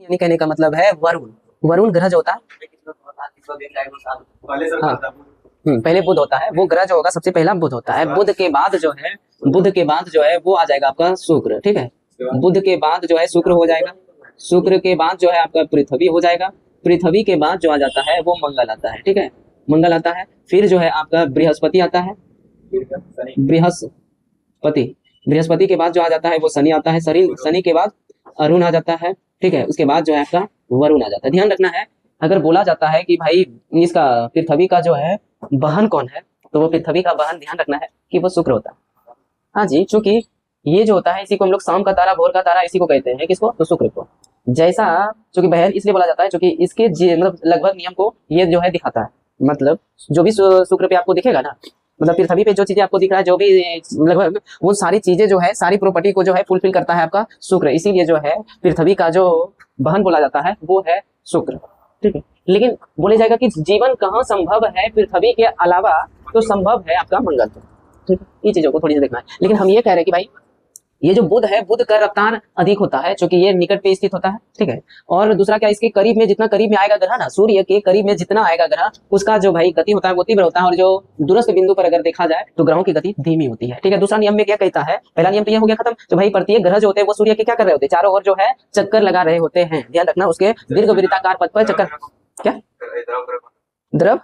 यानी कहने का मतलब है वरुण। वरुण ग्रह जो होता है, हाँ पहले बुध होता है, वो ग्रह जो होगा सबसे पहला बुध होता है। बुध के बाद जो है, बुध के बाद जो है वो आ जाएगा आपका शुक्र, ठीक है। बुध के बाद जो है शुक्र हो जाएगा, शुक्र के बाद जो है आपका पृथ्वी हो जाएगा, पृथ्वी के बाद जो आ जाता है वो मंगल आता है, ठीक है। मंगल आता है, फिर जो है आपका बृहस्पति आता है, बृहस्पति, बृहस्पति के बाद जो आ जाता है वो शनि आता है, शनि के बाद अरुण आ जाता है, ठीक है। उसके बाद जो है आपका वरुण आ जाता है। ध्यान रखना है, अगर बोला जाता है कि भाई इसका पृथ्वी का जो है वाहन कौन है, तो वो पृथ्वी का वाहन ध्यान रखना है कि वो शुक्र होता है। हाँ जी, चूंकि ये जो होता है इसी को हम लोग शाम का तारा, भोर का तारा इसी को कहते हैं, किसको, तो शुक्र को। जैसा चूंकि बहन इसलिए बोला जाता है क्योंकि इसके मतलब लगभग नियम को ये जो है दिखाता है। मतलब जो भी शुक्र पे आपको दिखेगा ना, मतलब पृथ्वी पे जो चीजें आपको दिख रहा है, जो भी लगभग वो सारी चीजें जो है, सारी प्रॉपर्टी को जो है फुलफिल करता है आपका शुक्र। इसीलिए जो है पृथ्वी का जो वाहन बोला जाता है वो है शुक्र, ठीक है। लेकिन बोले जाएगा कि जीवन कहाँ संभव है पृथ्वी के अलावा, तो संभव है आपका मंगल पे, ठीक है। ये चीजों को थोड़ी सी देखना है। लेकिन हम ये कह रहे हैं कि भाई ये जो बुध है, बुध का रफ्तार अधिक होता है क्योंकि ये निकट पे स्थित होता है, ठीक है। और दूसरा क्या, इसके करीब में, जितना करीब में आएगा ग्रह ना, सूर्य के करीब में जितना आएगा ग्रह, उसका जो भाई गति होता है वो तीव्र होता है। और जो दूरस्थ बिंदु पर अगर देखा जाए तो ग्रहों की गति धीमी होती है, ठीक है। दूसरा नियम में क्या कहता है, पहला नियम तो ये हो गया खत्म, तो भाई प्रत्येक ग्रह जो होते हैं वो सूर्य के क्या कर रहे होते हैं, चारों ओर जो है चक्कर लगा रहे होते हैं। ध्यान रखना, उसके दीर्घ वृत्ताकार पथ पर चक्कर, क्या द्रव,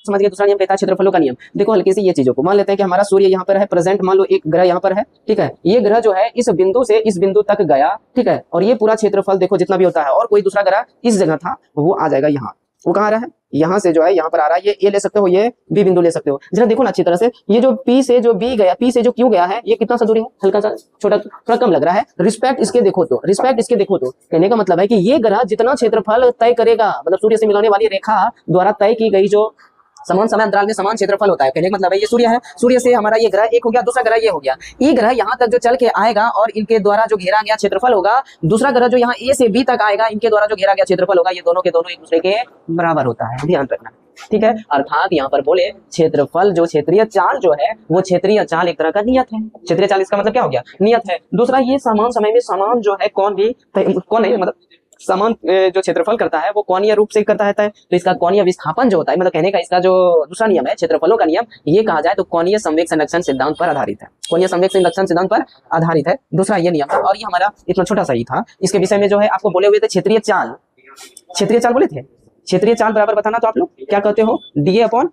समझ गए। दूसरा नियम कहता है क्षेत्रफलों का नियम। देखो हल्की सी ये चीजों को मान लेते हैं कि हमारा सूर्य यहाँ पर है प्रेजेंट, मान लो एक ग्रह यहाँ पर है, ठीक है। ये ग्रह जो है इस बिंदु से इस बिंदु तक गया, ठीक है। और ये पूरा क्षेत्रफल देखो जितना भी होता है, और कोई दूसरा ग्रह इस जगह था वो आ जाएगा यहाँ, वो कहाँ रहा है, यहाँ से जो है यहाँ पर आ रहा है, ये ए ले सकते हो, ये बी बिंदु ले सकते हो। जरा देखो ना अच्छी तरह से, ये जो पी से जो बी गया, पी से जो क्यू गया है, ये कितना सा दूरी है, हल्का सा छोटा, थोड़ा कम लग रहा है। रिस्पेक्ट इसके देखो तो, रिस्पेक्ट इसके देखो तो, कहने का मतलब है कि ये ग्रह जितना क्षेत्रफल तय करेगा, मतलब सूर्य से मिलाने वाली रेखा द्वारा तय की गई जो समान समय अंतराल में समान क्षेत्रफल होता है। कहने का मतलब है ये सूर्य है, सूर्य से हमारा ये ग्रह एक हो गया, दूसरा ग्रह ये हो गया। ये ग्रह यहाँ तक जो चल के आएगा और इनके द्वारा जो घेरा गया क्षेत्रफल होगा, दूसरा ग्रह जो यहाँ ए से बी तक आएगा, इनके द्वारा जो घेरा गया क्षेत्रफल होगा, ये दोनों के दोनों एक दूसरे के बराबर होता है। ध्यान रखना, ठीक है। अर्थात यहाँ पर बोले क्षेत्रफल जो क्षेत्रीय चाल जो है, वो क्षेत्रीय चाल एक तरह का नियत है। क्षेत्रीय चाल इसका मतलब क्या हो गया, नियत है। दूसरा ये समान समय में समान जो है कौन नहीं, मतलब समान जो क्षेत्रफल करता है वो कोणीय रूप से करता है तय। तो इसका कोणीय विस्थापन जो होता है, मतलब कहने का इसका जो दूसरा नियम है क्षेत्रफलों का नियम, ये कहा जाए तो कोणीय संवेग संरक्षण सिद्धांत पर आधारित है। कोणीय संवेग संरक्षण सिद्धांत पर आधारित है, दूसरा ये नियम था। और ये हमारा इतना छोटा सा ही था। इसके विषय में जो है आपको बोले हुए थे क्षेत्रीय चाल, क्षेत्रीय चाल बोले थे। क्षेत्रीय चाल बराबर बताना, तो आप लोग क्या कहते हो, डीए अपॉन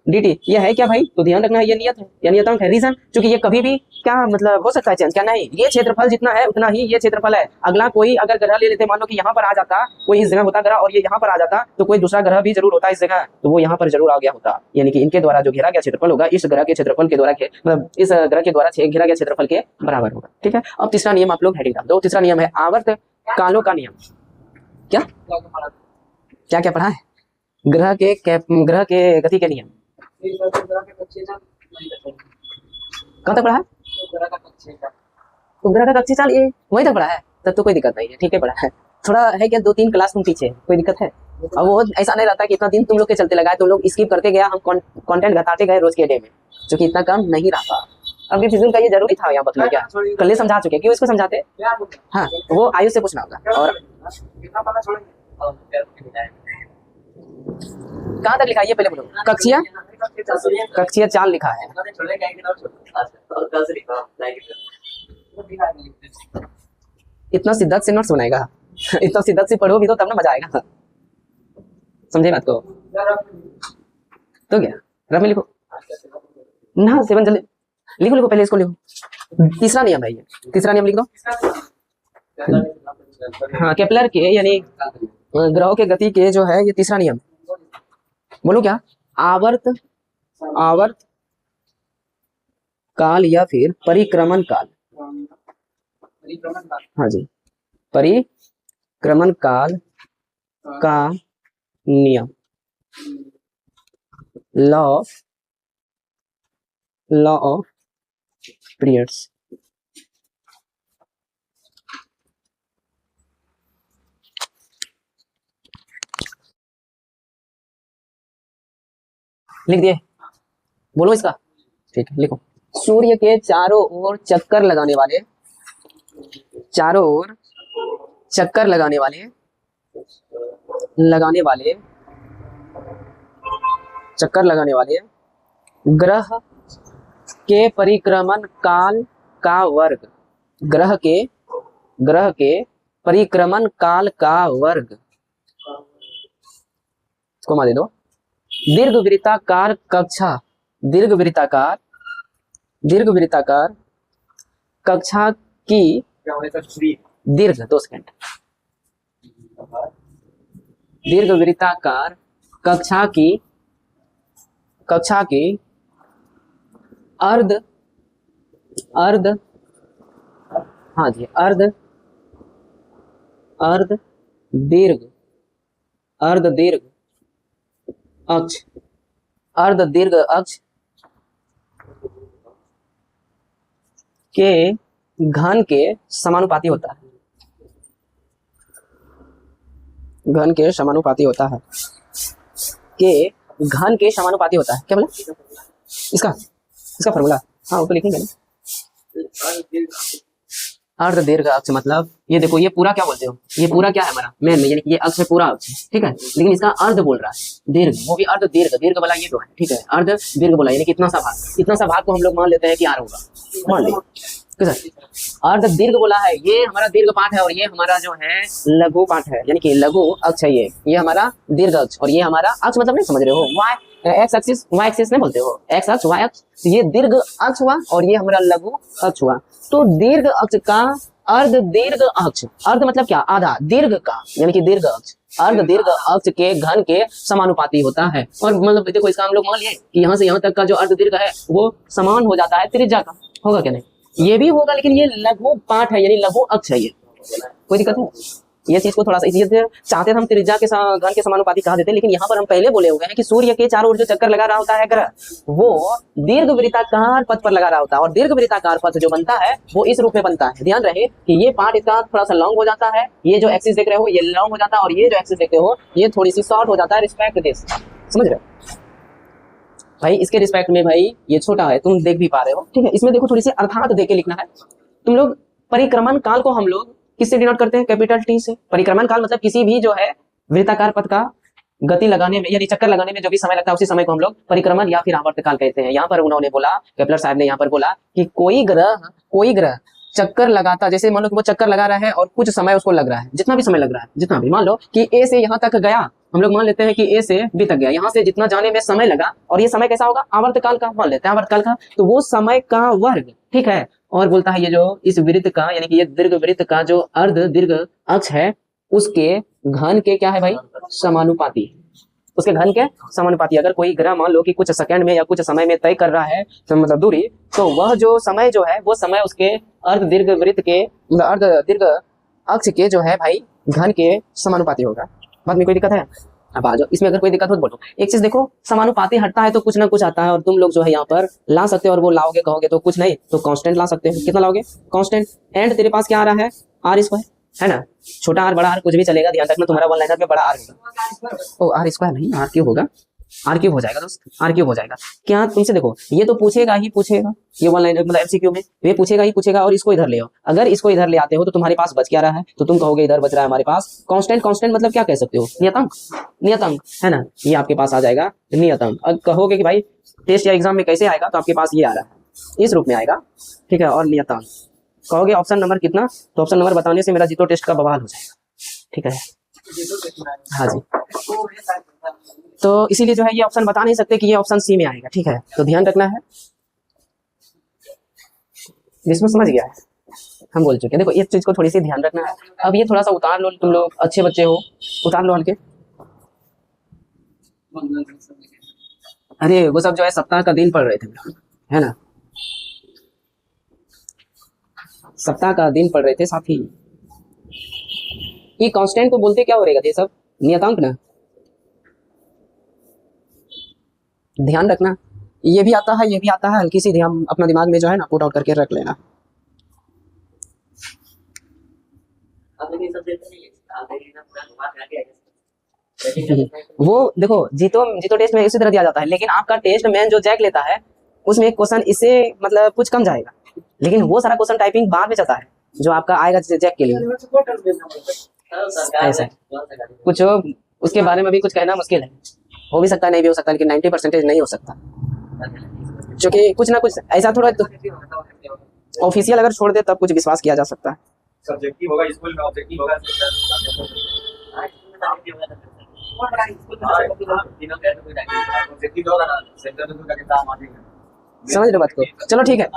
dt। ये है क्या भाई, तो ध्यान रखना ये नियत है, या नियतांक है। रीजन क्योंकि ये कभी भी क्या मतलब हो सकता है चेंज, क्या नहीं, ये क्षेत्रफल जितना है उतना ही ये क्षेत्रफल है। अगला कोई अगर ग्रह ले लेते, मान लो कि यहाँ पर आ जाता, कोई इस जगह होता ग्रह और ये यहाँ पर आ जाता, तो कोई दूसरा ग्रह भी जरूर होता इस जगह, तो वो यहाँ पर जरूर आ गया होता। यानी कि इनके द्वारा जो घेरा गया क्षेत्रफल होगा इस ग्रह के क्षेत्रफल के द्वारा, मतलब इस ग्रह के द्वारा घेरा गया क्षेत्रफल के बराबर होगा, ठीक है। अब तीसरा नियम आप लोग हेडिंग डाल दो। तीसरा नियम है आवर्त कालों का नियम। क्या क्या क्या पढ़ा है, ग्रह के गति के नियम कहाँ तक पढ़ा है, तो ग्रह का कक्षीय चाल ये वहीं तक पढ़ा है, तब तो कोई दिक्कत नहीं है, ठीक है। पढ़ा है, थोड़ा है क्या 2-3 क्लास तुम पीछे, कोई दिक्कत है। अब वो ऐसा नहीं रहता कि इतना दिन तुम लोग के चलते लगाए, तुम लोग स्किप करते गया, हम कंटेंट घटाते गए रोज के डे में, जो कि इतना कम नहीं रहा। अब ये फिजिकल का ये जरूरी था यहाँ बतला, क्या कल समझा चुके, क्यों इसको समझाते, हाँ वो आयु से पूछना होगा। और कहाँ तक लिखा है ये पहले बोलो, कक्षीय चाल लिखा है। इतना शिद्दत से नोट्स बनाएगा, इतना शिद्दत से पढ़ो भी तो तब ना मजा आएगा, समझे बात को। तो क्या रफ में लिखो ना, 7 जल्दी लिखो पहले इसको लिखो। तीसरा नियम है ये, तीसरा नियम लिख दो। हाँ केपलर के यानी ग्रहों के गति के जो है ये तीसरा नियम, बोलो क्या, आवर्त काल या फिर परिक्रमण काल। हाँ जी, परिक्रमण काल का नियम, लॉ ऑफ पीरियड्स। लिख दिए, बोलो इसका, ठीक है लिखो। सूर्य के चारों ओर चक्कर लगाने वाले, चारों ओर चक्कर लगाने वाले लगाने वाले, चक्कर लगाने वाले ग्रह के परिक्रमण काल का वर्ग, ग्रह के परिक्रमण काल का वर्ग, इसको मान दो। दीर्घवृत्ताकार कक्षा, दीर्घवृत्ताकार कक्षा की दीर्घ, 2 सेकंड, दीर्घवृत्ताकार कक्षा की अर्ध हाँ जी अर्ध दीर्घ अक्ष के घन के समानुपाती होता है, घन के समानुपाती होता है, क्या बोला इसका फॉर्मूला? हाँ वो तो लिखेंगे ना। अर्ध दीर्घ अक्ष मतलब ये देखो, ये पूरा क्या बोलते हो, ये पूरा क्या है हमारा मेन में, यानी कि ये अक्ष है, पूरा अक्ष, ठीक है, लेकिन इसका अर्ध बोल रहा है, दीर्घ, वो भी अर्ध दीर्घ वाला ये तो है, ठीक है, अर्ध दीर्घ बोला यानी कि इतना सा भाग को हम लोग मान लेते हैं कि आर होगा, मान लो अर्ध दीर्घ बोला है, ये हमारा दीर्घ पाठ है और ये हमारा जो है लघु पाठ है, यानी कि लघु अक्ष है, ये हमारा दीर्घ अक्ष और ये हमारा अक्ष, मतलब नहीं समझ रहे हो, Y X axis Y axis नहीं बोलते हो, एक्स अक्ष वाई अक्ष, ये दीर्घ अक्ष हुआ और ये हमारा लघु अक्ष हुआ। तो दीर्घ अक्ष का अर्ध दीर्घ अक्ष, अर्ध मतलब क्या, आधा, दीर्घ का यानी कि दीर्घ अक्ष अर्ध दीर्घ अक्ष के घन के समानुपाती होता है। और मतलब देखो इसका हम लोग मान लिए कि यहाँ से यहाँ तक का जो अर्ध दीर्घ है वो समान हो जाता है त्रिज्या का, होगा क्या नहीं, ये भी होगा, लेकिन ये लघु पाठ है यानी लघु अक्ष है, ये कोई दिक्कत नहीं। ये चीज को थोड़ा सा इसी चाहते थे हम त्रिज्या के घन के समानुपाती कहा देते, लेकिन यहाँ पर हम पहले बोले हुए हैं कि सूर्य के चारों ओर जो चक्कर लगा रहा होता है ग्रह, वो दीर्घवृत्ताकार पथ पर लगा रहा होता है और दीर्घवृत्ताकार पथ जो बनता है वो इस रूप में बनता है। ध्यान रहे कि ये पार्ट इसका थोड़ा सा लॉन्ग हो जाता है, ये जो एक्सिस देख रहे हो ये लॉन्ग हो जाता है और ये जो एक्सिस देखते हो ये थोड़ी सी शॉर्ट हो जाता है रिस्पेक्ट दिस, समझ रहे हो भाई, इसके रिस्पेक्ट में भाई ये छोटा है, तुम देख भी पा रहे हो, ठीक है। इसमें देखो थोड़ी सी अर्थात देके लिखना है तुम लोग। परिक्रमण काल को हम लोग किससे डिनोट करते हैं, कैपिटल टी से। परिक्रमण काल मतलब किसी भी जो है वृत्ताकार पथ का गति लगाने में यानी चक्कर लगाने में जो भी समय लगता है उसी समय को हम लोग परिक्रमण या फिर आवर्त काल कहते हैं। यहाँ पर उन्होंने बोला, केपलर साहब ने यहाँ पर बोला कि कोई ग्रह चक्कर लगाता, जैसे मान लो कि वो चक्कर लगा रहा है और कुछ समय उसको लग रहा है, जितना भी समय लग रहा है, जितना भी, मान लो कि ए से यहाँ तक गया, हम लोग मान लेते हैं कि ए से बी तक गया, यहाँ से जितना जाने में समय लगा और ये समय कैसा होगा, आवर्त काल का मान लेते हैं, आवर्त काल का, तो वो समय का वर्ग, ठीक है। और बोलता है ये जो इस वृत्त का यानी कि ये दीर्घ वृत्त का जो अर्ध दीर्घ अक्ष है उसके घन के क्या है भाई, समानुपाती, उसके घन के समानुपाती। अगर कोई ग्रह मान लो कि कुछ सेकंड में या कुछ समय में तय कर रहा है मतलब दूरी, तो वह जो समय जो है वो समय उसके अर्ध दीर्घ वृत्त के मतलब अर्ध दीर्घ अक्ष के जो है भाई घन के समानुपाती होगा। बात में कोई दिक्कत है? अब आ जाओ, इसमें अगर कोई दिक्कत हो तो बोलो। एक चीज देखो, समानुपाती हटता है तो कुछ ना कुछ आता है और तुम लोग जो है यहाँ पर ला सकते हो, और वो लाओगे कहोगे तो कुछ नहीं तो कांस्टेंट ला सकते हो। कितना लाओगे, कांस्टेंट, एंड तेरे पास क्या आ रहा है, आर स्क्वायर, है ना, छोटा आर बड़ा आर कुछ भी चलेगा, ध्यान रखना तुम्हारा वन लाइनर में बड़ा आर होगा। ओ आर स्क्वायर नहीं, आर क्यूब होगा, आर क्यूब हो जाएगा दोस्त, आर क्यूब हो जाएगा। क्या तुमसे देखो ये तो पूछेगा ही पूछेगा, ये वन लाइनर मतलब एमसीक्यू में ये पूछेगा ही पूछेगा, और इसको इधर ले आओ। अगर इसको इधर ले आते हो तो तुम्हारे पास बच क्या रहा है, तो तुम कहोगे इधर बच रहा है हमारे पास कांस्टेंट। कांस्टेंट मतलब क्या कह सकते हो, नियतांक, नियतांक है ना, ये आपके पास आ जाएगा नियतांक। अब कहोगे कि भाई टेस्ट या एग्जाम में कैसे आएगा, तो आपके पास ये आ रहा है, इस रूप में आएगा, ठीक है। और नियतांक कहोगे ऑप्शन नंबर कितना, तो ऑप्शन नंबर बताने से मेरा जीतो टेस्ट का बवाल हो जाएगा, ठीक है। हाँ जी, तो इसीलिए जो है ये ऑप्शन बता नहीं सकते कि ये ऑप्शन सी में आएगा, ठीक है, तो ध्यान रखना है। जिसमें समझ गया है, हम बोल चुके हैं। देखो इस चीज को थोड़ी सी ध्यान रखना है। अब ये थोड़ा सा उतार लो, तुम लोग अच्छे बच्चे हो, उतार लो हल्के। अरे वो सब जो है सप्ताह का दिन पढ़ रहे थे, है ना, सप्ताह का दिन पढ़ रहे थे साथी। ये कांस्टेंट को बोलते क्या हो रहेगा, ये सब नियतांक ना, ध्यान रखना। ये भी आता है, ये भी आता है, हल्की सी ध्यान अपना दिमाग में जो है ना पुट आउट करके रख लेना। वो देखो जीतो टेस्ट में इसी तरह दिया जाता है, लेकिन आपका टेस्ट मैन जो जैक लेता है उसमें क्वेश्चन इससे मतलब कुछ कम जाएगा, लेकिन वो सारा क्वेश्चन टाइपिंग बाद में जाता है जो आपका आएगा जैक के लिए। ऐसा है कुछ उसके बारे में भी कुछ कहना मुश्किल है, हो भी सकता है नहीं भी हो सकता, लेकिन 90% नहीं हो सकता, क्योंकि कुछ ना कुछ ऐसा थोड़ा ऑफिशियल अगर छोड़ दे तब कुछ विश्वास किया जा सकता है। सब्जेक्टिव होगा स्कूल में, ऑब्जेक्टिव होगा समझ रहे बात को? चलो ठीक है,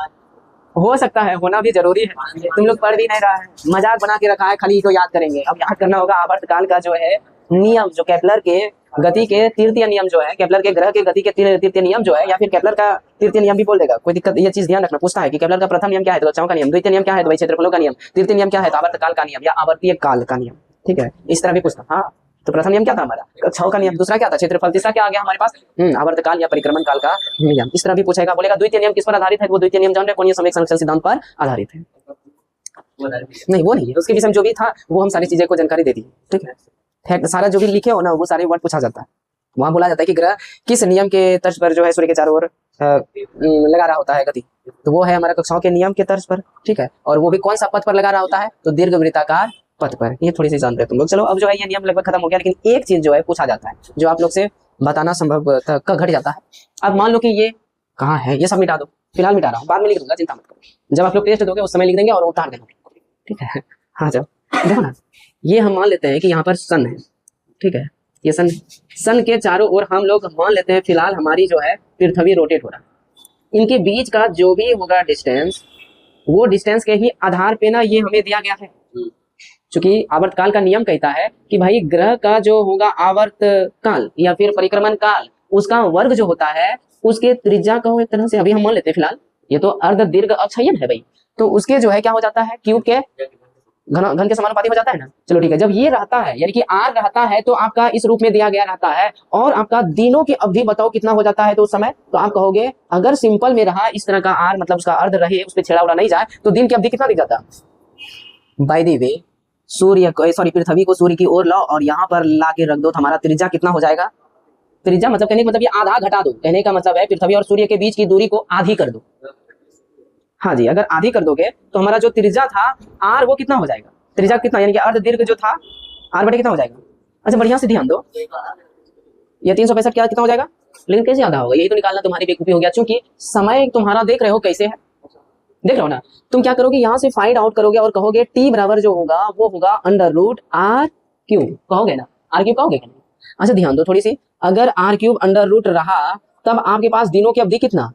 हो सकता है, होना भी जरूरी है। तुम लोग पढ़ भी नहीं रहा है, मजाक बना के रखा है, खाली तो याद करेंगे। अब याद करना होगा आवर्तकाल का जो है नियम, जो केपलर के गति के तृतीय नियम जो है, केपलर के ग्रह के गति के तृतीय नियम जो है, या फिर केपलर का तृतीय नियम भी बोल देगा, कोई दिक्कत। ये चीज ध्यान रखना, पूछता है कि केपलर का प्रथम नियम क्या है, तो कक्षाओं का नियम। द्वितीय नियम क्या है, तो भाई क्षेत्रफलों का नियम। तृतीय नियम क्या है, तो आवर्तकाल का नियम या आवर्तीय काल का नियम। ठीक है, इस तरह भी पूछता। हाँ, तो प्रथम नियम क्या था हमारा, कक्षाओं का नियम। दूसरा क्या था, क्षेत्रफल। तीसरा क्या आ गया हमारे पास, आवर्तकाल या परिक्रमण काल का नियम। इस तरह भी पूछेगा। बोलेगा द्वितीय नियम किस पर आधारित है, वो द्वितीय नियम जान रहे, कोणीय संवेग संरक्षण सिद्धांत पर आधारित है। नहीं वो नहीं है, उसके विषय में जो भी था वो हम सारी चीजें को जानकारी दे दी। ठीक है, सारा जो भी लिखे हो ना वो सारे वर्ड पूछा जाता है। वहां बोला जाता है कि ग्रह किस नियम के तर्ज पर जो है सूर्य के चारों ओर लगा रहा होता है गति, तो वो है हमारा कक्षाओं के नियम के तर्ज पर। ठीक है, और वो भी कौन सा पथ पर लगा रहा होता है, तो दीर्घ वृत्ताकार पथ पर। ये थोड़ी सी जान रहे तुम लोग। चलो अब जो है ये नियम लगभग खत्म हो गया, लेकिन एक चीज जो है पूछा जाता है जो आप लोग से बताना संभव घट जाता है। अब मान लो कि ये कहाँ है, ये सब मिटा दो, फिलहाल मिटा रहा हूँ, बाद में लिख दूंगा, चिंता मत करो। जब आप लोग टेस्ट दोगे उस समय लिख देंगे और उतार देंगे। ठीक है, हाँ जब देखो ना, ये हम मान लेते हैं कि यहाँ पर सन है। ठीक है, ये सन के चारों ओर हम लोग मान लेते हैं फिलहाल हमारी जो है पृथ्वी रोटेट हो रहा है। इनके बीच का जो भी होगा डिस्टेंस, वो डिस्टेंस के ही आधार पे ना ये हमें दिया गया है। क्योंकि आवर्तकाल का नियम कहता है कि भाई ग्रह का जो होगा आवर्त काल या फिर परिक्रमण काल, उसका वर्ग जो होता है उसके त्रिज्या का एक तरह से, अभी हम मान लेते हैं फिलहाल ये तो अर्ध दीर्घ अक्षयन है भाई, तो उसके जो है क्या हो जाता है, क्यूब के घन के समानुपाती हो जाता है ना। चलो ठीक है, जब ये रहता है यानी कि आर रहता है तो आपका इस रूप में दिया गया रहता है, और आपका दिनों की अवधि बताओ कितना हो जाता है, तो उस समय तो आप कहोगे अगर सिंपल में रहा इस तरह का आर, मतलब उसका अर्ध रहे, उस पर छेड़ा उड़ा नहीं जाए, तो दिन की अवधि कितना दिख जाता है। बाय द वे सूर्य को, सॉरी पृथ्वी को सूर्य की ओर लाओ और यहाँ पर ला के रख दो, तो हमारा त्रिज्या कितना हो जाएगा। त्रिज्या मतलब कहने का मतलब ये आधा घटा दो, कहने का मतलब है पृथ्वी और सूर्य के बीच की दूरी को आधी कर दो। हाँ जी, अगर आधी कर दोगे तो हमारा जो त्रिज्या था आर वो कितना हो जाएगा, त्रिज्या कितना यानी कि अर्ध दीर्घ जो था आर बटे कितना हो जाएगा। अच्छा बढ़िया से ध्यान दो, ये 365 क्या कितना हो जाएगा, लेकिन कैसे आधा होगा, यही तो निकालना तुम्हारी बेवकूफी हो गया। क्योंकि समय तुम्हारा देख रहे हो कैसे है, देख रहे हो ना, तुम क्या करोगे यहाँ से फाइंड आउट करोगे और कहोगे टी बराबर जो होगा वो होगा अंडर रूट आर क्यूब, कहोगे ना, आर क्यूब कहोगे क्या। अच्छा ध्यान दो थोड़ी सी, अगर आर क्यूब अंडर रूट रहा तब आपके पास दिनों की अवधि कितना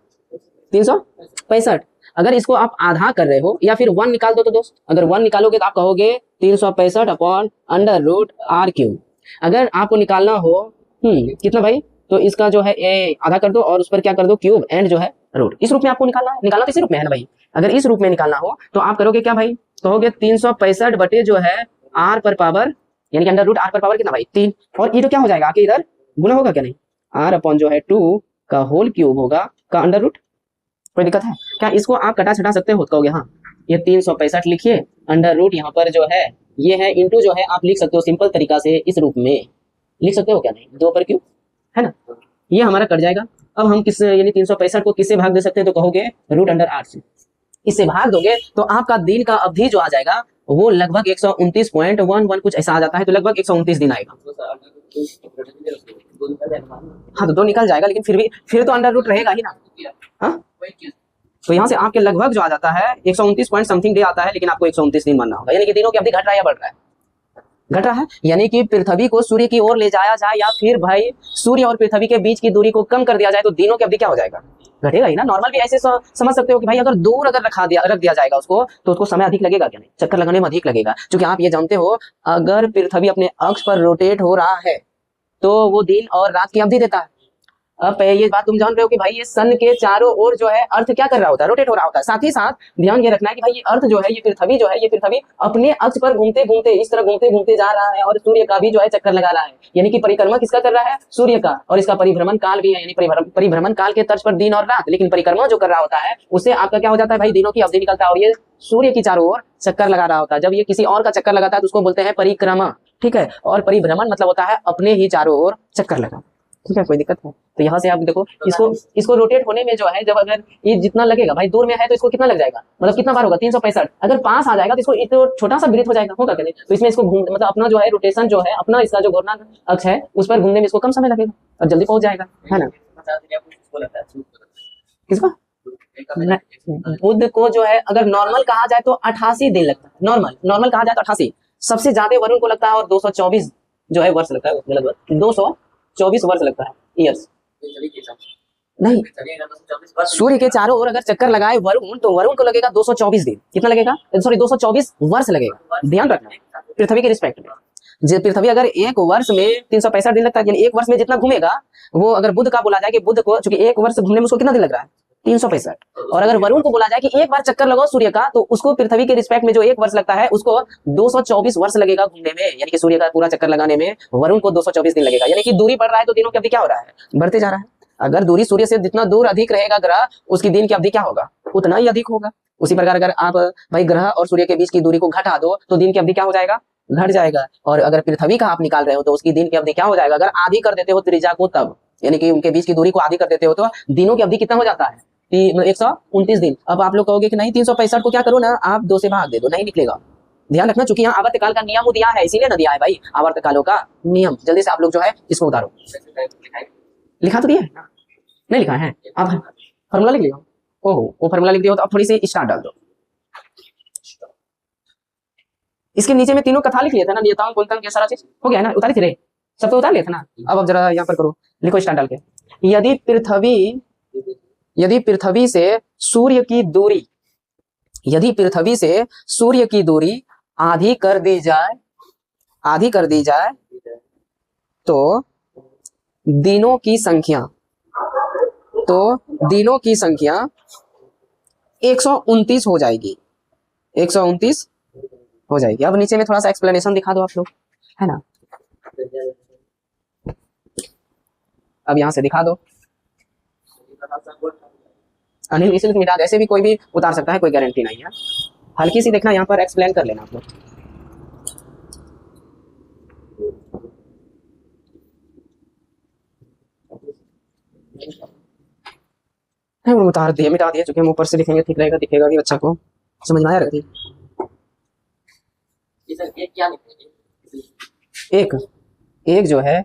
365। अगर इसको आप आधा कर रहे हो या फिर 1 निकाल दो तो दोस्त, अगर 1 निकालोगे तो आप कहोगे 365 upon under root R cube. अगर आपको निकालना हो कितना भाई, तो इसका जो है ए आधा कर दो और उस पर क्या कर दो क्यूब एंड जो है रूट। इस रूप में आपको निकालना है, निकालना तो इसी रूप में है ना भाई। अगर इस रूप में निकालना हो तो आप करोगे क्या भाई, कहोगे 365 बटे जो है आर पर पावर यानी कि अंडर रूट आर पर पावर कितना भाई 3, और ये तो क्या हो जाएगा आके इधर गुना होगा क्या, नहीं आर अपॉन जो है 2 का होल क्यूब होगा का अंडर रूट। कोई दिक्कत है क्या, इसको आप कटा छटा सकते हो, कहोगे हाँ ये 365 लिखिए, अंडर रूट यहाँ पर जो है ये है इंटू जो है आप लिख सकते हो सिंपल तरीका से इस रूप में लिख सकते हो क्या, नहीं 2 पर क्यूब है ना, ये हमारा कट जाएगा। अब हम किस यानी 365 को किससे भाग दे सकते हैं, तो कहोगे रूट अंडर 8 से, इससे भाग दोगे तो आपका दिन का अवधि जो आ जाएगा वो लगभग 129.11 कुछ ऐसा आ जाता है, तो लगभग 129 दिन आएगा। हाँ तो 2 निकल जाएगा, लेकिन फिर तो अंडर रूट रहेगा ही ना। हाँ तो यहाँ से आपके लगभग जो आ जाता है 129 पॉइंट समथिंग डे आता है, लेकिन आपको 129 दिन मानना होगा, यानी कि दिनों की अवधि घट रहा है या बढ़ रहा है, घट रहा है। यानी कि पृथ्वी को सूर्य की ओर ले जाया जाए या फिर भाई सूर्य और पृथ्वी के बीच की दूरी को कम कर दिया जाए तो दिनों की अवधि क्या हो जाएगा, घटेगा ही ना। नॉर्मल भी ऐसे समझ सकते हो कि भाई अगर दूर अगर रख दिया जाएगा उसको तो उसको समय अधिक लगेगा क्या, नहीं चक्कर लगाने में अधिक लगेगा। क्योंकि आप ये जानते हो अगर पृथ्वी अपने अक्ष पर रोटेट हो रहा है तो वो दिन और रात की अवधि देता है। अब ये बात तुम जान रहे हो कि भाई ये सन के चारों ओर जो है अर्थ क्या कर रहा होता है, रोटेट हो रहा होता है। साथ ही साथ ध्यान ये रखना है कि भाई ये अर्थ जो है ये पृथ्वी जो है ये पृथ्वी अपने अक्ष पर घूमते घूमते इस तरह घूमते घूमते जा रहा है और सूर्य का भी जो है चक्कर लगा रहा है, यानी कि परिक्रमा किसका कर रहा है, सूर्य का, और इसका परिभ्रमण काल भी है, यानी परिभ्रमण काल के तर्ज पर दिन और रात, लेकिन परिक्रमा जो कर रहा होता है उससे आपका क्या हो जाता है भाई, दिनों की अवधि निकलता है और ये सूर्य की चारों ओर चक्कर लगा रहा होता है। जब ये किसी और का चक्कर लगाता है तो उसको बोलते हैं परिक्रमा, ठीक है। और परिभ्रमण मतलब होता है अपने ही चारों ओर चक्कर लगा। ठीक है, कोई दिक्कत है। तो यहाँ से आप देखो इसको रोटेट होने में जो है, जब अगर ये जितना लगेगा भाई, दूर में है तो इसको कितना लग जाएगा, मतलब कितना बार होगा 365। अगर पास आ जाएगा तो इसको एक तो छोटा सा वृत्त हो जाएगा, होगा क्या नहीं। तो इसमें इसको घूम मतलब अपना जो है रोटेशन जो है अपना, इसका जो घूर्णन अक्ष है उस पर घूमने में इसको कम समय लगेगा और जल्दी पहुंच जाएगा, है ना। किसको? बुध को जो है अगर नॉर्मल कहा जाए तो 88 दिन लगता है, नॉर्मल कहा जाए तो 88। सबसे ज्यादा वरुण को लगता है और 224 जो है वर्ष लगता है, लगभग 224 वर्ष लगता है, ईयर्स नहीं। सूर्य के चारों ओर अगर चक्कर लगाए वरुण, तो वरुण को लगेगा 224 दिन। कितना लगेगा? सॉरी 224 वर्ष लगेगा, ध्यान रखना पृथ्वी के रिस्पेक्ट में। पृथ्वी अगर एक वर्ष में 365 दिन लगता है, यानी एक वर्ष में जितना घूमेगा वो, अगर बुध का बोला जाए कि बुध को चूंकि एक वर्ष घूमने में उसको कितना दिन लग रहा है 365, और अगर वरुण को बोला जाए कि एक बार चक्कर लगाओ सूर्य का, तो उसको पृथ्वी के रिस्पेक्ट में जो एक वर्ष लगता है उसको 224 वर्ष लगेगा घूमने में, यानी कि सूर्य का पूरा चक्कर लगाने में वरुण को 224 दिन लगेगा। यानी कि दूरी बढ़ रहा है तो दिनों की अवधि क्या हो रहा है, बढ़ते जा रहा है। अगर दूरी सूर्य से जितना दूर अधिक रहेगा ग्रह, उसकी दिन की अवधि क्या होगा, उतना ही अधिक होगा। उसी प्रकार अगर आप भाई ग्रह और सूर्य के बीच की दूरी को घटा दो तो दिन की अवधि क्या हो जाएगा, घट जाएगा। और अगर पृथ्वी का आप निकाल रहे हो तो उसकी दिन की अवधि क्या हो जाएगा, अगर आधी कर देते हो त्रिज्या को तब, यानी कि उनके बीच की दूरी को आधी कर देते हो तो दिनों की अवधि कितना हो जाता है, 129 दिन। अब आप लोग कहोगे कि नहीं 365 को क्या करो ना, आप 2 से भाग दे दो, नहीं निकलेगा। ध्यान रखना, चूंकि यहाँ आवर्तकाल का नियम दिया है, इसीलिए ना दिया है भाई आवर्तकालों का नियम। जल्दी से आप लोग जो है इसको उतारो। लिखा तो दिया है ना, नहीं लिखा है, आप फॉर्मूला लिख लियो। ओहो, वो फॉर्मूला लिख दिया तो अब थोड़ी सी स्टार डाल दो। इसके नीचे में तीनों कथा लिख लिया था ना, नियताओं गुणतंत्र ये सारा चीज हो गया ना, उतारी थी रे, सब तो उतार लिया था ना। अब जरा यहाँ पर करो, लिखो स्टार डाल के। यदि पृथ्वी से सूर्य की दूरी, यदि पृथ्वी से सूर्य की दूरी आधी कर दी जाए तो दिनों की संख्या 129 हो जाएगी, 129 हो जाएगी। अब नीचे में थोड़ा सा एक्सप्लेनेशन दिखा दो आप लोग, है ना। अब यहां से दिखा दो। अनिल इसी मिटा, ऐसे भी कोई भी उतार सकता है, कोई गारंटी नहीं है। हल्की सी देखना, यहाँ पर एक्सप्लेन कर लेना आप लोग। उतार दिए, मिटा दिए, चूंकि हम ऊपर से लिखेंगे ठीक रहेगा, दिखेगा भी बच्चा को, समझ में आया रहेगा। एक जो है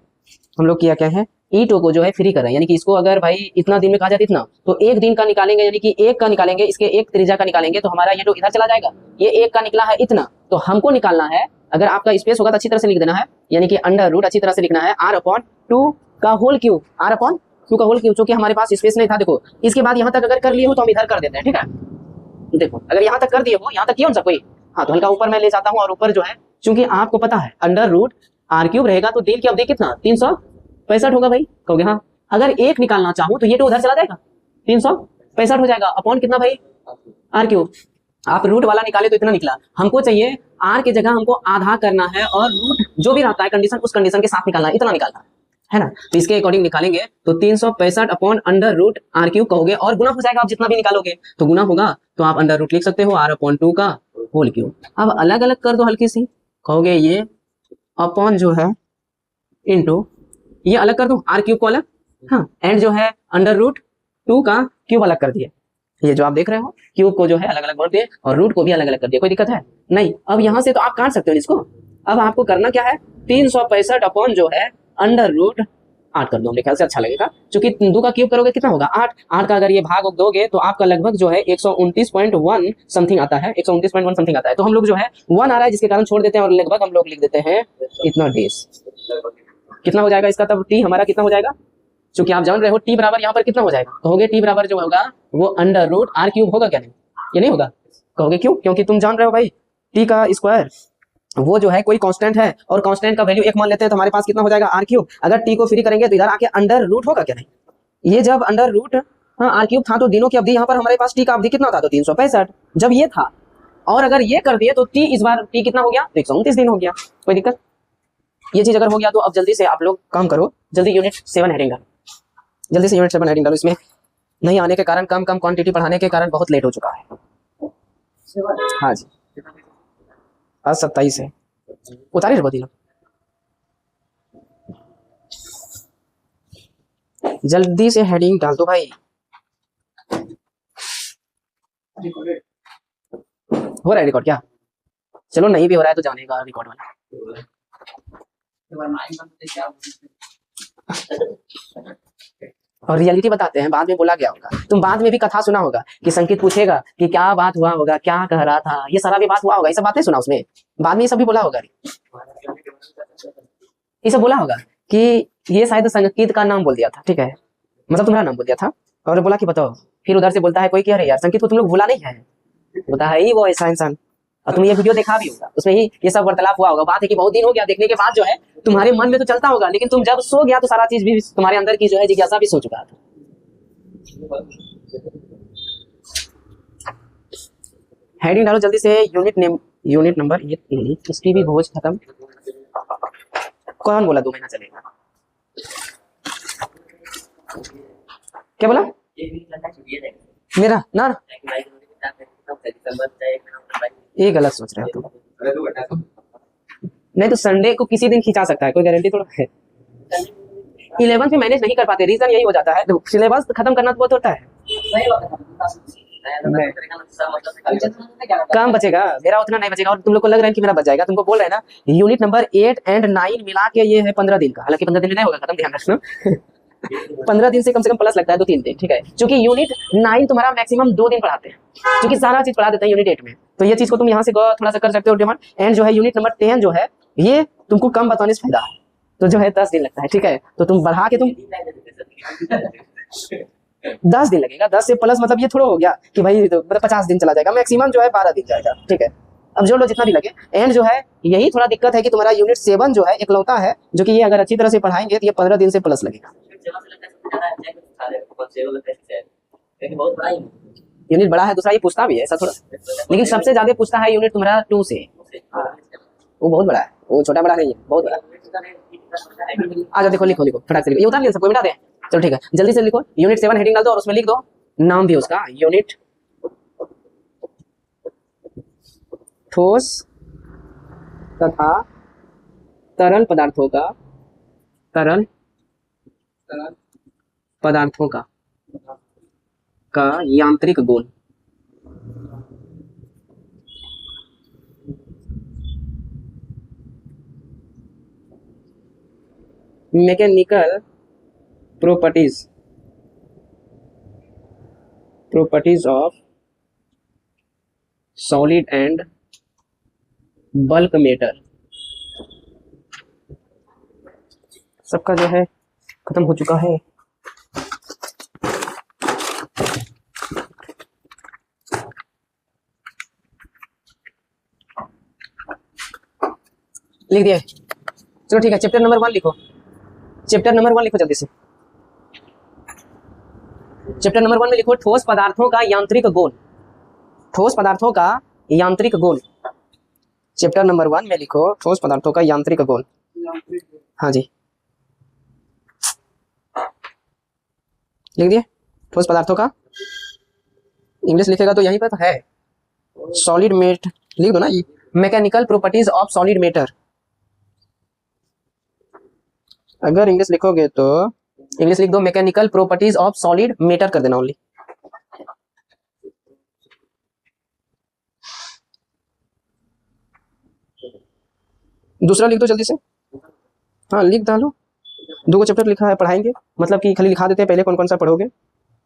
हम लोग किया क्या है, ईटो को जो है फ्री कर रहे हैं, यानी कि इसको अगर भाई इतना दिन में कहा जाए इतना, तो एक दिन का निकालेंगे, यानी कि एक का निकालेंगे, इसके एक त्रिज्या का निकालेंगे तो हमारा ये तो इधर चला जाएगा। ये एक का निकला है इतना, तो हमको निकालना है, अगर आपका स्पेस होगा तो अच्छी तरह से लिख देना है, यानी कि अंडर रूट अच्छी तरह से लिखना है r/2 का होल क्यूब, r/2 का होल क्यूब, क्योंकि हमारे पास स्पेस नहीं था। देखो इसके बाद यहाँ तक अगर कर लिए हो तो हम इधर कर देते हैं, ठीक है। देखो अगर यहाँ तक कर दिए हो, यहाँ तक किया हो सब कोई, हाँ तो हल्का ऊपर मैं ले जाता हूँ, और ऊपर जो है चूंकि आपको पता है अंडर रूट r³ रहेगा तो दिन की अवधि कितना 365 होगा भाई, कहोगे हाँ। अगर एक निकालना चाहूं तो ये तो उधर चला जाएगा, 365 हो जाएगा, अपॉन कितना भाई r³। आप रूट वाला निकाले तो इतना निकला, हमको चाहिए r की जगह हमको आधा करना है, और रूट जो भी रहता है कंडीशन, उस कंडीशन के साथ निकालना है, इतना निकालना है ना। तो इसके अकॉर्डिंग निकालेंगे तो 365 अपॉन अंडर रूट r³ कहोगे, और गुना हो जाएगा। आप जितना भी निकालोगे तो गुना होगा, तो आप अंडर रूट लिख सकते हो r/2 का होल क्यूब। अब अलग अलग कर दो हल्की सी, कहोगे ये अपॉन जो है इनटू ये अलग कर दो, r³ को अलग, हाँ, एंड जो है अंडर रूट 2 का क्यूब अलग कर दिए। ये जो आप देख रहे हो क्यूब को जो है अलग अलग बोल दिए, और रूट को भी अलग अलग कर दिया, कोई दिक्कत है नहीं। अब यहाँ से तो आप काट सकते हो इसको। अब आपको करना क्या है, 365 अपॉन जो है अंडर रूट 8 कर दो, मेरे ख्याल से अच्छा लगेगा, क्योंकि 2 का क्यूब करोगे कितना होगा 8 का अगर ये भाग दोगे तो आपका लगभग जो है 129.1 समथिंग आता है, 129.1 समथिंग आता है। तो हम लोग जो है 1 आ रहा है जिसके कारण छोड़ देते हैं, और लगभग हम लोग लिख देते हैं इतना डेज। कितना हो जाएगा इसका, तब टी हमारा कितना हो जाएगा, क्योंकि आप जान रहे हो टी बराबर यहाँ पर कितना हो जाएगा, कहोगे टी बराबर जो होगा वो अंडर रूट r³ होगा, क्या नहीं, ये नहीं होगा, कहोगे क्यों, क्योंकि तुम जान रहे हो भाई टी का स्क्वायर वो जो है कोई कांस्टेंट है, और कांस्टेंट का वैल्यू 1 मान लेते हैं, तो हमारे पास कितना हो जाएगा r³। अगर टी को फ्री करेंगे तो इधर आके अंडर रूट होगा, क्या नहीं। ये जब अंडर रूट r³ था तो दिनों की अवधि यहाँ पर हमारे पास टी का अवधि कितना था, तो 365 जब ये था, और अगर ये कर दिए तो टी इस बार टी कितना हो गया, तो 129 दिन हो गया, कोई दिक्कत। ये चीज अगर हो गया तो अब जल्दी से आप लोग काम करो, जल्दी यूनिट 7 हेडिंग डालो, जल्दी से यूनिट 7 हेडिंग डालो। इसमें नहीं आने के कारण, कम क्वांटिटी पढ़ाने के कारण बहुत लेट हो चुका है। हाँ जी, आज 27 है, उतारी रे बदलो। जल्दी से हेडिंग डाल दो भाई। हो रहा है रिकॉर्ड क्या? चलो नहीं भी हो रहा है तो जानेगा रिकॉर्ड वाला। और रियलिटी बताते हैं, बाद में बोला गया होगा, तुम बाद में भी कथा सुना होगा कि संकेत पूछेगा कि क्या बात हुआ होगा, क्या कह रहा था, ये सारा भी बात हुआ होगा, ये सब बातें सुना उसमें, बाद में ये सब भी बोला होगा, ये सब बोला होगा कि ये शायद संकेत का नाम बोल दिया था, ठीक है, मतलब तुम्हारा नाम बोल दिया था और बोला कि बताओ, फिर उधर से बोलता है कोई कि अरे यार संकेत को तुम लोग भूला नहीं है, बोलता है ही वो ऐसा इंसान। और तुम ये वीडियो देखा भी होगा, उसमें ही ये सब वार्तालाप हुआ होगा। बात है कि बहुत दिन हो गया देखने के बाद जो है तुम्हारे मन में तो चलता होगा, लेकिन तुम जब सो गया तो सारा चीज भी तुम्हारे अंदर की जो है जिज्ञासा भी सो चुका था। हेडिंग डालो जल्दी से, यूनिट नंबर, ये इसकी भी भोज खत्म। कौन बोला 2 महीना चलेगा? क्या बोला? मेरा ना, ये गलत सोच रहे हो तुम। नहीं तो संडे को किसी दिन खिंचा सकता है, कोई गारंटी थोड़ा है। 11 में मैनेज नहीं कर पाते, रीजन यही हो जाता है, तो सिलेबस खत्म करना तो बहुत होता है, काम बचेगा, मेरा उतना नहीं बचेगा। और तुम लोग को लग रहा है कि मेरा बच जाएगा, तुमको बोल रहे हैं ना यूनिट नंबर 8 और 9 मिला के ये है 15 दिन का, हालांकि 15 दिन में नहीं होगा खत्म, ध्यान रखना 15 दिन से कम प्लस लगता है, 2-3 दिन, ठीक है, क्योंकि यूनिट 9 तुम्हारा मैक्सिमम 2 दिन पढ़ाते हैं, क्योंकि सारा चीज पढ़ा देते हैं यूनिट 8 में, तो ये चीज को तुम यहाँ से थोड़ा सा कर सकते हो डिमांड। एंड जो है यूनिट नंबर 10 जो है ये तुमको कम बताने से फायदा है, तो जो है 10 दिन लगता है, ठीक है, तो तुम बढ़ा के तुम 10 दिन लगेगा, 10 से प्लस मतलब ये थोड़ा हो गया कि भाई तो मतलब 50 दिन चला जाएगा, मैक्सिमम जो है 12 दिन जाएगा, ठीक है, अब जो लो जितना भी लगे। एंड जो है यही थोड़ा दिक्कत है कि तुम्हारा यूनिट 7 जो है इकलौता है जो कि ये अगर अच्छी तरह से पढ़ाएंगे तो ये 15 दिन से प्लस लगेगा। यूनिट बड़ा है, दूसरा ये पूछता भी है ऐसा थोड़ा, लेकिन सबसे ज्यादा पूछता है यूनिट तुम्हारा 2 से, वो बहुत बड़ा है, वो छोटा बड़ा नहीं है, बहुत बड़ा। आ जाओ, देखो लिखो फटाक से लिखो, ये उतार लिया सबको मिटा दे, चलो ठीक है, जल्दी से लिखो यूनिट 7 हेडिंग डाल दो और उसमें लिख दो नाम भी उसका, यूनिट ठोस तथा तरल पदार्थों का यांत्रिक गुण। Mechanical properties of solid and bulk matter. सबका जो है खत्म हो चुका है। लिख दिए, चलो ठीक है, चैप्टर नंबर 1 लिखो, चैप्टर नंबर 1 लिखो जल्दी से, चैप्टर नंबर 1 में लिखो ठोस पदार्थों का यांत्रिक गुण, ठोस पदार्थों का यांत्रिक गुण, चैप्टर नंबर 1 में लिखो ठोस पदार्थों का यांत्रिक गुण। हाँ जी लिख दिए, ठोस पदार्थों का, इंग्लिश लिखेगा तो यहीं पर तो है, सॉलिड मेट लिख दो ना, ये mechanical properties of solid matter. अगर इंग्लिश लिखोगे तो इंग्लिश लिख दो mechanical properties of solid matter कर देना ओनली। दूसरा लिख दो जल्दी से, हाँ लिख डालो, 2 चैप्टर लिखा है पढ़ाएंगे, मतलब कि खाली लिखा देते हैं पहले कौन कौन सा पढ़ोगे।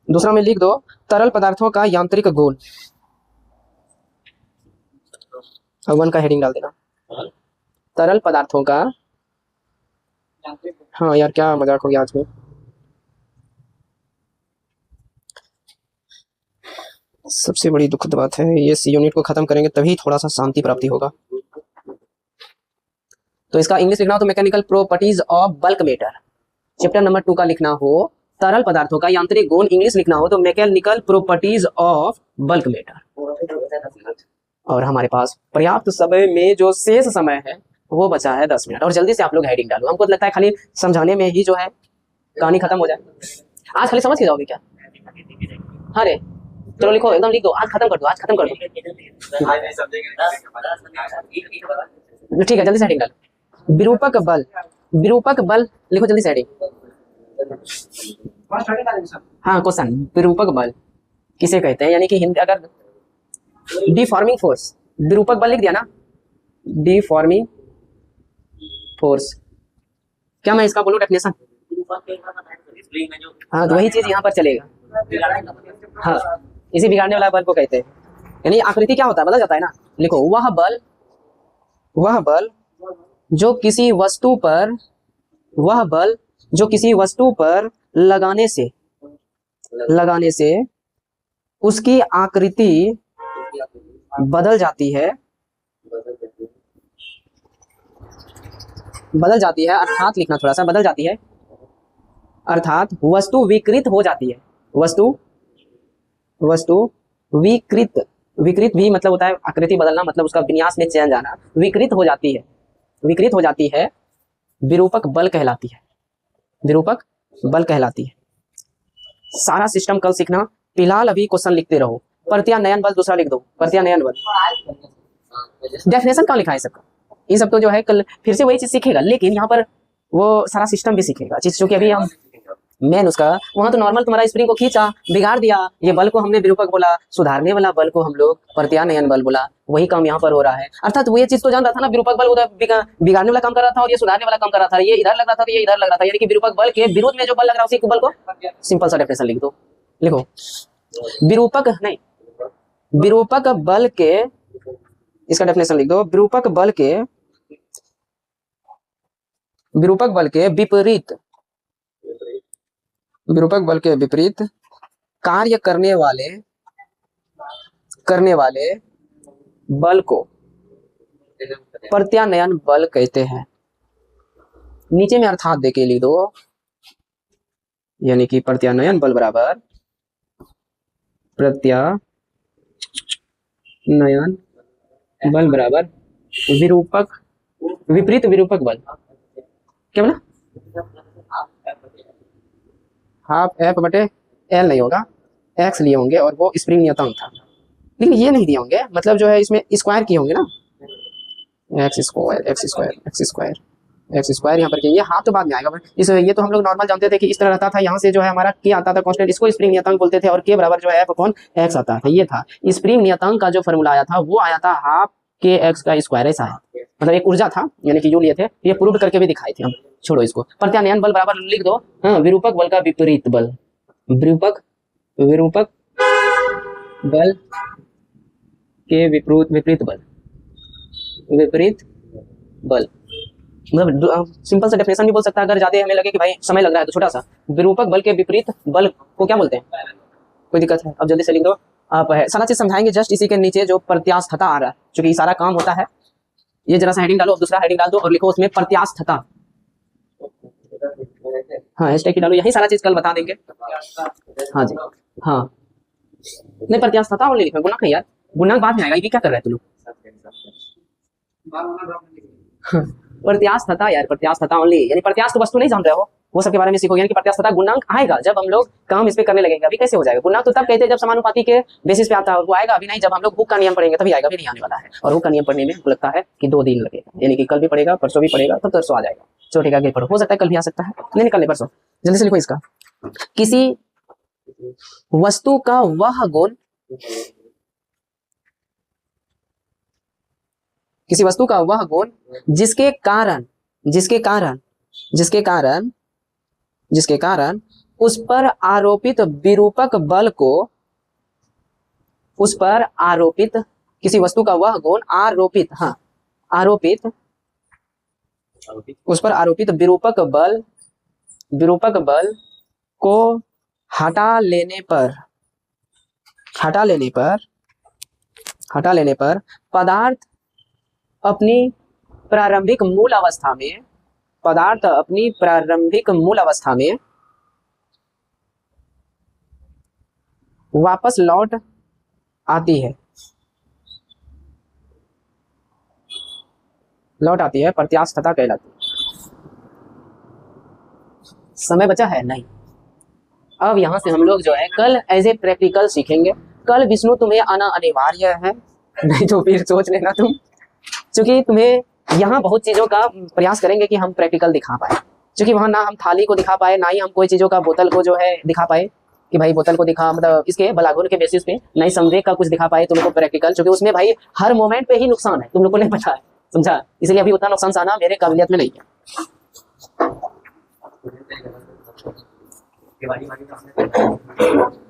दूसरा में लिख दो तरल पदार्थों का यांत्रिक गुण, 1 का हेडिंग डाल देना, तरल पदार्थों का, हाँ यार क्या मजाक हो गया आज में। सबसे बड़ी दुखद बात है, ये यूनिट को खत्म करेंगे तभी थोड़ा सा शांति प्राप्ति होगा। तो इसका इंग्लिश लिखना हो तो mechanical properties of bulk matter, chapter number 2 का लिखना हो तरल पदार्थों का यांत्रिक गुण, इंग्लिश लिखना हो तो mechanical properties of bulk matter. और हमारे पास पर्याप्त समय में जो शेष समय है वो बचा है 10 मिनट, और जल्दी से आप लोग हेडिंग डालो, हमको लगता है खाली समझाने में ही जो है कहानी खत्म हो जाए। आज खाली समझ के जाओगे क्या? हाँ रे चलो लिखो, एकदम लिख दो, आज खत्म कर दो, आज खत्म कर दो, ठीक है जल्दी से हेडिंग डालो। विरूपक बल लिखो जल्दी से हेडिंग, हाँ क्वेश्चन, विरूपक बल किसे कहते हैं, यानी कि हिंदी अगर डिफॉर्मिंग फोर्स, विरूपक बल लिख दिया ना, डिफॉर्मिंग फोर्स, क्या मैं इसका बोलूं डेफिनेशन? हाँ तो वही चीज यहाँ पर चलेगा। हाँ, इसी बिगाड़ने वाला बल को कहते हैं, यानी आकृति क्या होता है, बदल जाता है ना। लिखो, वह बल जो किसी वस्तु पर, वह बल जो किसी वस्तु पर लगाने से उसकी आकृति बदल जाती है, अर्थात लिखना थोड़ा सा, बदल जाती है अर्थात वस्तु विकृत हो जाती है। वस्तु विकृत, विकृत भी मतलब होता है आकृति बदलना, मतलब उसका विन्यास में चेंज आना। विकृत हो जाती है, विरूपक बल कहलाती है, विरूपक बल कहलाती है। सारा सिस्टम कल सीखना, फिलहाल अभी क्वेश्चन लिखते रहो। प्रत्यानयन बल दूसरा लिख दो, प्रत्यानयन बल। डेफिनेशन कहाँ लिखा है सबका, ये सब तो जो है कल फिर से वही चीज सीखेगा, लेकिन यहाँ पर वो सारा सिस्टम भी सीखेगा चीज, जो कि अभी हम मेन उसका वहां तो नॉर्मल तुम्हारा स्प्रिंग को खींचा बिगाड़ दिया, ये बल को हमने विरूपक बोला, सुधारने वाला बल को हम लोग प्रत्यानयन बल बोला, वही काम यहाँ पर हो रहा है। अर्थात वो ये चीज तो जान रहा था ना, विरूपक बल उधर बिगाड़ने वाला काम कर रहा था और ये सुधारने वाला काम कर रहा था, ये इधर लग रहा था, ये इधर लग रहा था, यानी कि विरूपक बल के विरुद्ध में जो बल लग रहा है उसी बल को सिंपल सा डेफिनेशन लिख दो। लिखो, विरूपक नहीं, विरूपक बल के, इसका डेफिनेशन लिख दो, विरूपक बल के विपरीत कार्य करने वाले बल को प्रत्यानयन बल कहते हैं। नीचे में अर्थात देके लिख दो, यानी कि प्रत्यानयन बल बराबर प्रत्यानयन बल बराबर विपरीत विरूपक बल। क्या बोला? हाफ एफ बटे एल नहीं होगा, एक्स लिए होंगे और वो स्प्रिंग नियतांक था, लेकिन ये नहीं दिए होंगे, मतलब जो है इसमें स्क्वायर किए होंगे ना, एक्स स्क्वायर यहाँ पर ये हाफ तो बाद में आएगा। इस ये तो हम लोग नॉर्मल जानते थे कि इस तरह रहता था, यहाँ से जो है हमारा के आता था कांस्टेंट, इसको स्प्रिंग नियतांक बोलते थे, और के बराबर जो है एफ अपॉन एक्स आता था, ये था स्प्रिंग नियतांक का जो फॉर्मूला आया था, वो आया था हाफ के एक्स का स्क्वायर, ऐसा है, मतलब एक ऊर्जा था, यानी कि यू लिए थे, ये प्रूव करके भी दिखाए थे हम, छोड़ो इसको। प्रत्यानयन बल बराबर लिख दो, हाँ, विरूपक बल का विपरीत बल, विरूपक बल के विपरीत बल, मतलब सिंपल सा डेफिनेशन भी बोल सकता है, अगर ज्यादा हमें लगे कि भाई समय लग रहा है तो छोटा सा, विरूपक बल के विपरीत बल को क्या बोलते हैं, कोई दिक्कत है? अब जल्दी से लिख दो आप, है सारा चीज समझाएंगे, जस्ट इसी के नीचे जो प्रत्यास्थता आ रहा है, क्योंकि सारा काम होता है, ये जरा सा हेडिंग डालो, अब दूसरा हेडिंग डाल दो और लिखो उसमें प्रत्यास्थता। हाँ हैशटैग की डालो, यही सारा चीज कल बता देंगे। हाँ जी, हाँ नहीं प्रत्यास्थता और लिखो, गुणक है यार, गुणक बाद में आएगा, ये क्या कर रहे हैं तुम लोग? प्रत्यास्थता यार, प्रत्यास्थता ओनली, यानी प्रत्यास्थ वस्तु नहीं जान रहे हो, वो सबके बारे में सीखोगे, यानी कि प्रत्यास्थता गुणांक आएगा जब हम लोग काम इस पे करने लगेंगे। अभी कैसे हो जाएगा गुणांक? तो तब कहते हैं जब समानुपाती के बेसिस पे आता है, वो आएगा, अभी नहीं, जब हम लोग हुक का नियम पढ़ेंगे तभी आएगा, अभी नहीं आने वाला है। और हुक का नियम पढ़ने में लगता है कि 2 दिन लगेगा, यानी कि कल भी पढ़ेगा, परसों भी पढ़ेगा, तब परसों आ जाएगा। चलो ठीक है, आगे पढ़ो, हो सकता है कल भी आ सकता है, नहीं निकलने परसों। जल्दी से लिखो इसका, किसी वस्तु का वह गुण, किसी वस्तु का वह गुण जिसके कारण उस पर आरोपित विरूपक बल को, उस पर आरोपित, किसी वस्तु का वह गुण आरोपित, हाँ आरोपित, उस पर आरोपित विरूपक बल को हटा लेने पर पदार्थ अपनी प्रारंभिक मूल अवस्था में वापस लौट आती है, प्रत्यास्थता कहलाती है। समय बचा है? नहीं। अब यहां से हम लोग जो है कल एज ए प्रैक्टिकल सीखेंगे। कल विष्णु तुम्हें आना अनिवार्य है, नहीं तो फिर सोच लेना तुम, क्योंकि तुम्हें यहाँ बहुत चीजों का प्रयास करेंगे कि हम प्रैक्टिकल दिखा पाए। क्योंकि वहाँ ना हम थाली को दिखा पाए, ना ही हम कोई चीज़ों का बोतल को जो है दिखा पाए कि भाई बोतल को दिखा, मतलब इसके बलागुन के बेसिस पे नहीं संवेग का कुछ दिखा पाए तुम लोग को प्रैक्टिकल, क्योंकि उसमें भाई हर मोमेंट पे ही नुकसान है, तुम लोग को नहीं पता है, समझा। इसलिए अभी उतना नुकसान आना मेरे काबिलियत में नहीं है। के बारे में